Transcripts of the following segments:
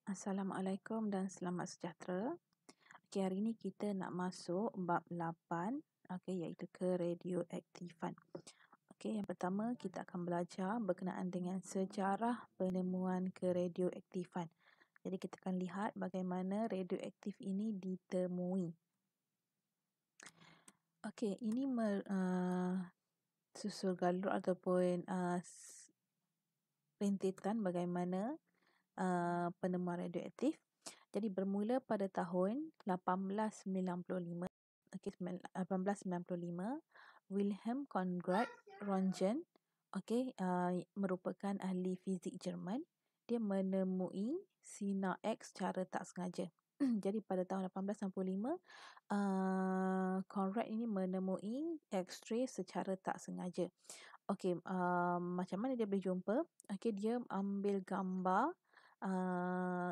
Assalamualaikum dan selamat sejahtera. Okey, hari ini kita nak masuk bab 8, iaitu keradioaktifan. Okey, yang pertama kita akan belajar berkenaan dengan sejarah penemuan keradioaktifan. Jadi kita akan lihat bagaimana radioaktif ini ditemui. Okey, ini susul galur ataupun rintitan bagaimana penemuan radioaktif. Jadi bermula pada tahun 1895, 1895, Wilhelm Conrad Röntgen, merupakan ahli fizik Jerman. Dia menemui sinar X secara tak sengaja. Jadi pada tahun 1865, Conrad ini menemui X-ray secara tak sengaja. Macam mana dia boleh jumpa? Dia ambil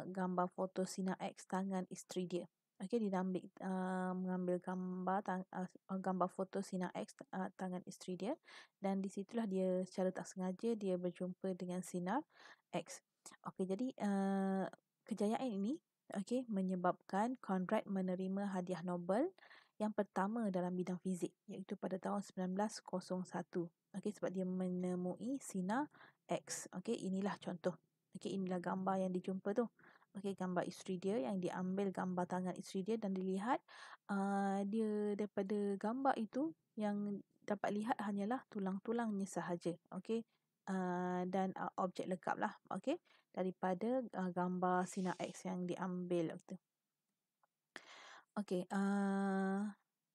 gambar foto sinar X tangan isteri dia. Dia mengambil gambar foto sinar X tangan isteri dia, dan di situlah dia secara tak sengaja dia berjumpa dengan sinar X. Jadi kejayaan ini menyebabkan Conrad menerima hadiah Nobel yang pertama dalam bidang fizik, iaitu pada tahun 1901. Sebab dia menemui sinar X. Inilah contoh. Inilah gambar yang dijumpa tu. Gambar isteri dia yang diambil gambar tangan isteri dia, dan dilihat dia daripada gambar itu yang dapat lihat hanyalah tulang-tulangnya sahaja. Dan objek lekap lah. Daripada gambar sinar X yang diambil waktu.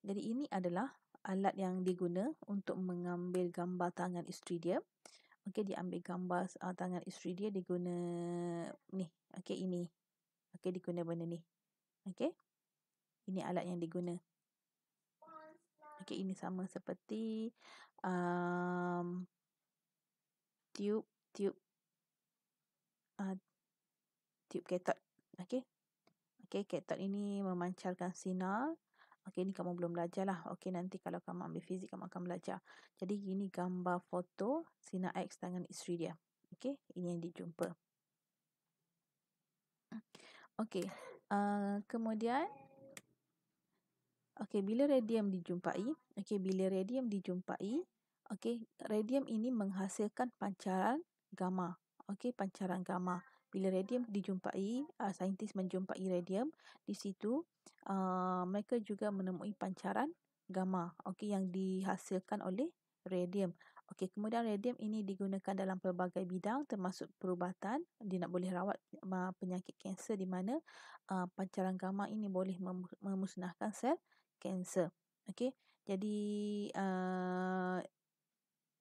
Jadi ini adalah alat yang diguna untuk mengambil gambar tangan isteri dia. Dia ambil gambar tangan isteri dia, dia guna ni. Ini. Diguna benda ni. Ini alat yang diguna. Ini sama seperti tube katot. Katot ini memancarkan sinar. Ni kamu belum belajar lah. Nanti kalau kamu ambil fizik, kamu akan belajar. Jadi ini gambar foto sinar X tangan isteri dia. Ini yang dijumpa. Kemudian bila radium dijumpai, radium ini menghasilkan pancaran gamma. Pancaran gamma. Bila radium dijumpai, saintis menjumpai radium, di situ mereka juga menemui pancaran gamma yang dihasilkan oleh radium. Kemudian radium ini digunakan dalam pelbagai bidang, termasuk perubatan. Dia nak boleh rawat penyakit kanser, di mana pancaran gamma ini boleh memusnahkan sel kanser. Jadi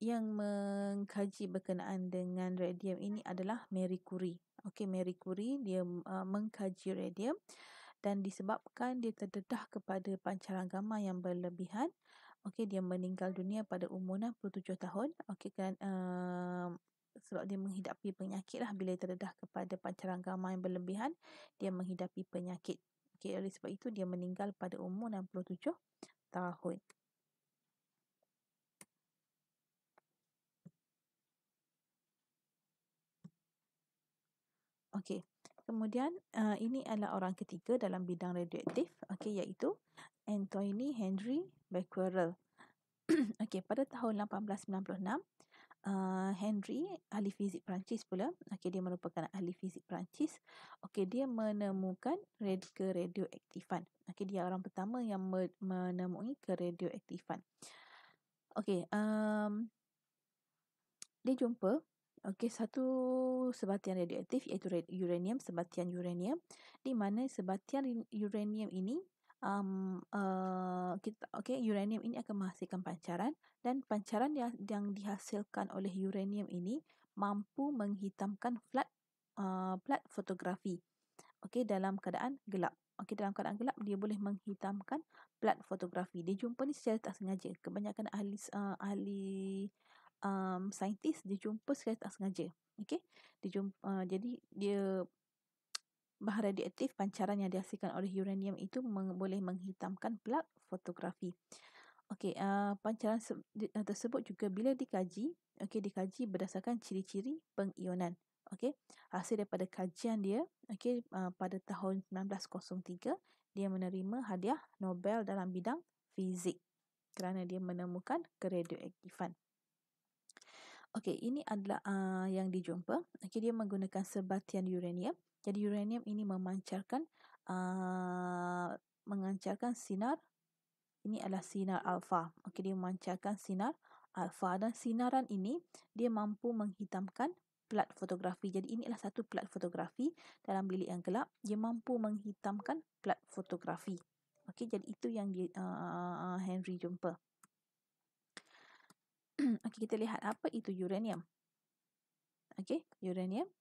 yang mengkaji berkenaan dengan radium ini adalah Marie Curie. Marie Curie dia mengkaji radium, dan disebabkan dia terdedah kepada pancaran gamma yang berlebihan, dia meninggal dunia pada umur 67 tahun. Sebab dia menghidapi penyakit lah. Bila terdedah kepada pancaran gamma yang berlebihan, dia menghidapi penyakit. Oleh sebab itu dia meninggal pada umur 67 tahun. Kemudian ini adalah orang ketiga dalam bidang radioaktif, iaitu Anthony Henry Becquerel. Pada tahun 1896, Henry, ahli fizik Perancis pula, dia merupakan ahli fizik Perancis. Dia menemukan keradioaktifan. Dia orang pertama yang menemui keradioaktifan. Dia jumpa satu sebatian radioaktif, iaitu uranium, sebatian uranium, di mana sebatian uranium ini uranium ini akan menghasilkan pancaran, dan pancaran yang dihasilkan oleh uranium ini mampu menghitamkan plat fotografi dalam keadaan gelap. Dalam keadaan gelap dia boleh menghitamkan plat fotografi. Dia jumpa ni secara tak sengaja. Kebanyakan ahli saintis dia jumpa secara tak sengaja. Jadi dia bahan radioaktif, pancaran yang dihasilkan oleh uranium itu boleh menghitamkan plat fotografi. Pancaran tersebut juga bila dikaji, dikaji berdasarkan ciri-ciri pengionan. Okey, hasil daripada kajian dia, okey, pada tahun 1903 dia menerima hadiah Nobel dalam bidang fizik kerana dia menemukan keradioaktifan. Okey, ini adalah yang dijumpa. Okey, dia menggunakan sebatian uranium. Jadi uranium ini memancarkan sinar. Ini adalah sinar alfa. Okey, dia memancarkan sinar alfa dan sinaran ini dia mampu menghitamkan plat fotografi. Jadi ini adalah satu plat fotografi dalam bilik yang gelap. Dia mampu menghitamkan plat fotografi. Okey, jadi itu yang Henry jumpa. Okey, kita lihat apa itu uranium. Okey, uranium.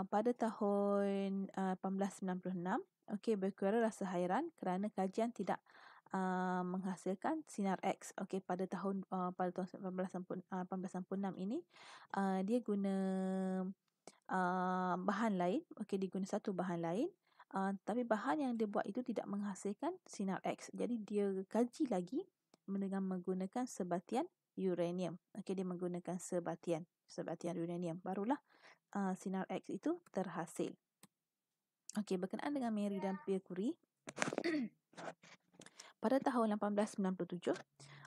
Pada tahun 1896, okey, Becquerel rasa hairan kerana kajian tidak menghasilkan sinar X. Okey, pada tahun 1896 ini dia guna bahan lain. Okey, dia guna satu bahan lain. Tapi bahan yang dia buat itu tidak menghasilkan sinar X. Jadi dia kaji lagi dengan menggunakan sebatian uranium. Okey, dia menggunakan sebatian uranium. Barulah sinar X itu terhasil. Okey, berkenaan dengan Marie dan Pierre Curie. Pada tahun 1897,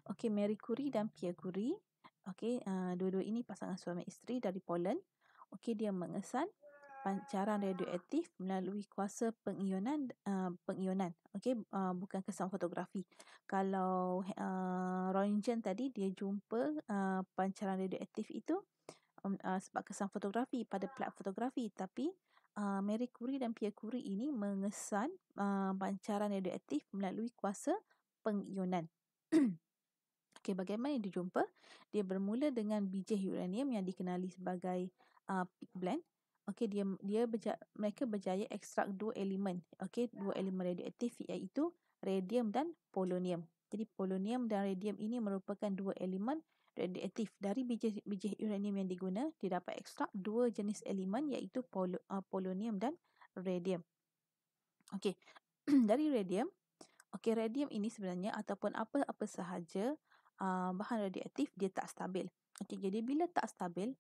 okey, Marie Curie dan Pierre Curie, okey, dua-dua ini pasangan suami isteri dari Poland. Okey, dia mengesan pancaran radioaktif melalui kuasa pengionan. Okey, bukan kesan fotografi. Kalau Roentgen tadi dia jumpa pancaran radioaktif itu sebab kesan fotografi pada plat fotografi, tapi Marie Curie dan Pierre Curie ini mengesan pancaran radioaktif melalui kuasa pengionan. Okey, bagaimana yang dijumpa? Dia bermula dengan biji uranium yang dikenali sebagai pig blend. Okey, mereka berjaya ekstrak dua elemen. Okey, dua elemen radioaktif iaitu radium dan polonium. Jadi polonium dan radium ini merupakan dua elemen radioaktif. Dari biji uranium yang diguna, dia dapat ekstrak dua jenis elemen iaitu polonium dan radium. Okey, dari radium. Okey, radium ini sebenarnya ataupun apa-apa sahaja bahan radioaktif dia tak stabil. Okey, jadi bila tak stabil,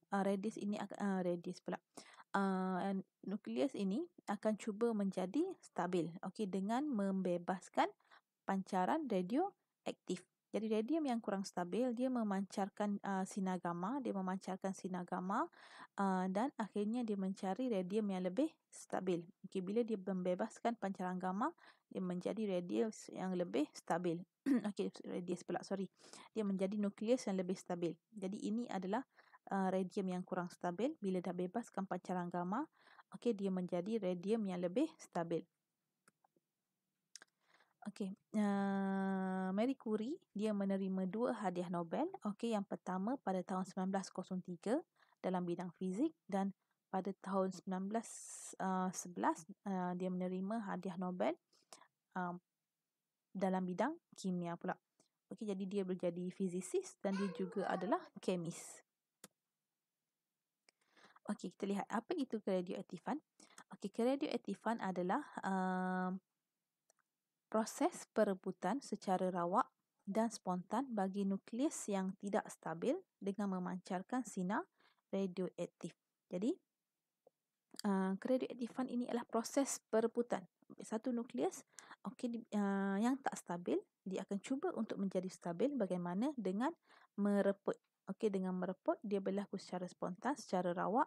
nukleus ini akan cuba menjadi stabil. Okey, dengan membebaskan pancaran radioaktif. Jadi radium yang kurang stabil dia memancarkan sinar gamma, dan akhirnya dia mencari radium yang lebih stabil. Okey, bila dia membebaskan pancaran gamma, dia menjadi radius yang lebih stabil. Okey, dia menjadi nukleus yang lebih stabil. Jadi ini adalah radium yang kurang stabil. Bila dah bebaskan pancaran gamma, okey, dia menjadi radium yang lebih stabil. Okey, Marie Curie dia menerima dua hadiah Nobel. Okey, yang pertama pada tahun 1903 dalam bidang fizik dan pada tahun 1911 dia menerima hadiah Nobel dalam bidang kimia pula. Okey, jadi dia menjadi fizisis dan dia juga adalah kemis. Okey, kita lihat apa itu keradioaktifan. Okey, keradioaktifan adalah proses perebutan secara rawak dan spontan bagi nukleus yang tidak stabil dengan memancarkan sinar radioaktif. Jadi, keradioaktifan ini adalah proses perebutan. Satu nukleus yang tak stabil, dia akan cuba untuk menjadi stabil bagaimana dengan mereput. Okey, dengan mereput dia berlaku secara spontan, secara rawak.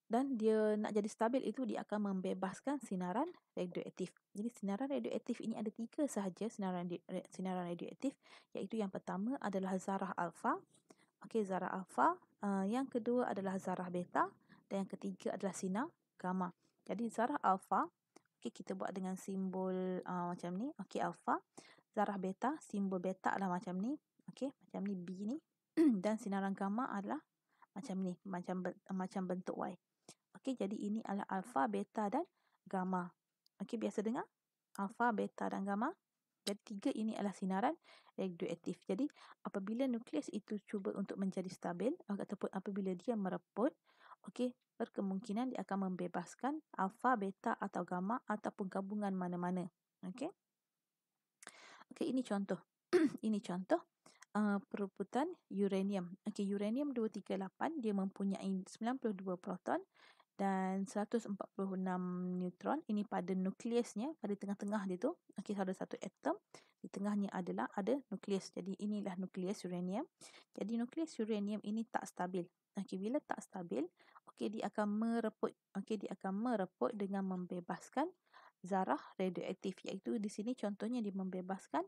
Dan dia nak jadi stabil itu dia akan membebaskan sinaran radioaktif. Jadi sinaran radioaktif ini ada tiga sahaja sinaran radioaktif, iaitu yang pertama adalah zarah alfa. Okey, zarah alfa. Yang kedua adalah zarah beta dan yang ketiga adalah sinar gamma. Jadi zarah alfa, okey, kita buat dengan simbol macam ni. Okey, alfa. Zarah beta, simbol beta adalah macam ni. Okey, macam ni B ni. Dan sinaran gamma adalah macam ni, macam bentuk Y. Okey, jadi ini adalah alfa, beta dan gamma. Okey, biasa dengar? Alfa, beta dan gamma. Jadi tiga ini adalah sinaran radioaktif. Jadi apabila nukleus itu cuba untuk menjadi stabil ataupun apabila dia mereput, okey, berkemungkinan dia akan membebaskan alfa, beta atau gamma ataupun gabungan mana-mana. Okey. Okey, ini contoh. Ini contoh perebutan uranium. Okey, uranium 238 dia mempunyai 92 proton dan 146 neutron. Ini pada nukleusnya, pada tengah-tengah dia tu. Okey, ada satu atom, di tengahnya adalah ada nukleus. Jadi inilah nukleus uranium. Jadi nukleus uranium ini tak stabil. Okey, bila tak stabil, okey dia akan mereput. Okey, dia akan mereput dengan membebaskan zarah radioaktif, iaitu di sini contohnya dia membebaskan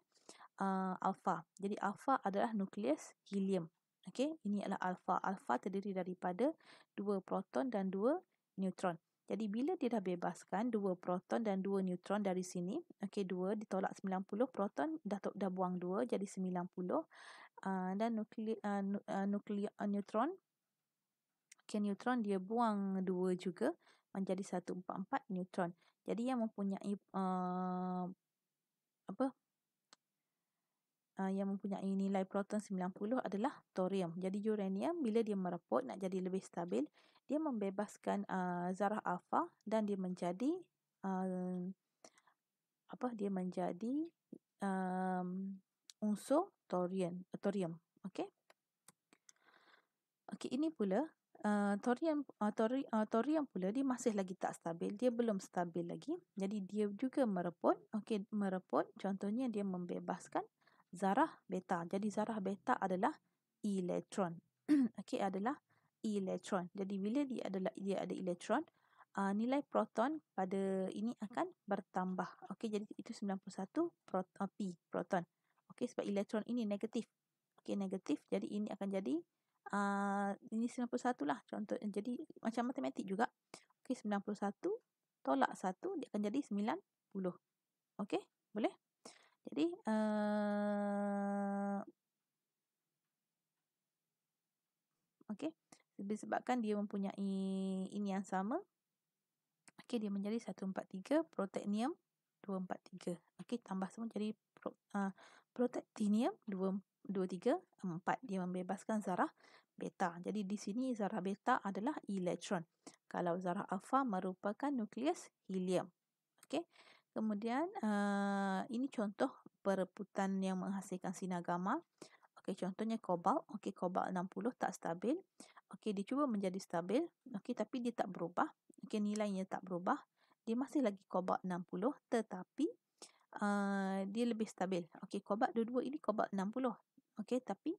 alfa. Jadi alfa adalah nukleus helium. Okey, ini adalah alfa. Alfa terdiri daripada 2 proton dan 2 neutron. Jadi bila dia dah bebaskan 2 proton dan 2 neutron dari sini, okey 2 ditolak 90, proton dah buang 2 jadi 90. Dan neutron, okey neutron dia buang 2 juga menjadi 144 neutron. Jadi yang mempunyai yang mempunyai nilai proton 90 adalah thorium. Jadi uranium bila dia mereput nak jadi lebih stabil, dia membebaskan zarah alfa dan dia menjadi dia menjadi unsur thorium. Okey. Okey, ini pula thorium pula dia masih lagi tak stabil, dia belum stabil lagi. Jadi dia juga mereput. Okey, mereput contohnya dia membebaskan zarah beta. Jadi zarah beta adalah elektron. Okey, adalah elektron. Jadi bila dia ada elektron, nilai proton pada ini akan bertambah. Okey, jadi itu 91 proton. Okey, sebab elektron ini negatif. Okey, negatif. Jadi ini akan jadi ini 91 lah contoh. Jadi macam matematik juga. Okey, 91 tolak 1 dia akan jadi 90. Okey, boleh? Jadi okey, disebabkan dia mempunyai ini yang sama. Okey, dia menjadi 143, protenium 243. Okey, tambah semua jadi protenium 234. Dia membebaskan zarah beta. Jadi di sini zarah beta adalah elektron. Kalau zarah alfa merupakan nukleus helium. Okey. Kemudian ini contoh perebutan yang menghasilkan sinar gamma. Okey, contohnya kobalt. Okey, kobalt 60 tak stabil. Okey, dia cuba menjadi stabil. Okey, tapi dia tak berubah. Okey, nilainya tak berubah. Dia masih lagi kobalt 60 tetapi dia lebih stabil. Okey, kobalt dua-dua ini kobalt 60. Okey, tapi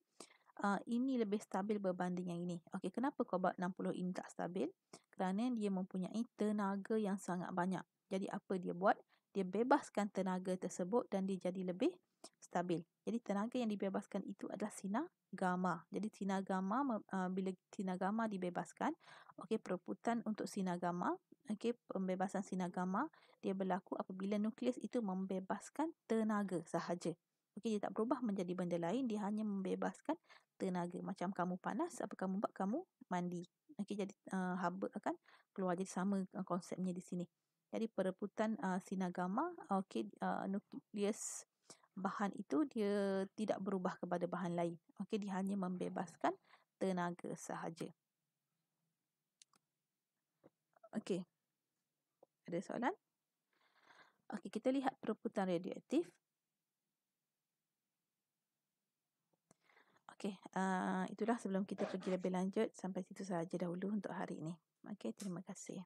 ini lebih stabil berbanding yang ini. Okey, kenapa kobalt 60 ini tak stabil? Kerana dia mempunyai tenaga yang sangat banyak. Jadi apa dia buat? Dia bebaskan tenaga tersebut dan dia jadi lebih stabil. Jadi tenaga yang dibebaskan itu adalah sinar gamma. Jadi sinar gamma, bila sinar gamma dibebaskan, okey, perebutan untuk sinar gamma, okey, pembebasan sinar gamma dia berlaku apabila nukleus itu membebaskan tenaga sahaja. Okey, dia tak berubah menjadi benda lain, dia hanya membebaskan tenaga. Macam kamu panas, apa kamu buat? Kamu mandi. Okey, jadi haba akan keluar. Jadi sama konsepnya di sini. Jadi perebutan sinar gamma, okey, nukleus bahan itu dia tidak berubah kepada bahan lain. Okey, dia hanya membebaskan tenaga sahaja. Okey. Ada soalan? Okey, kita lihat perebutan radioaktif. Okey, itulah sebelum kita pergi lebih lanjut, sampai situ sahaja dahulu untuk hari ini. Okey, terima kasih.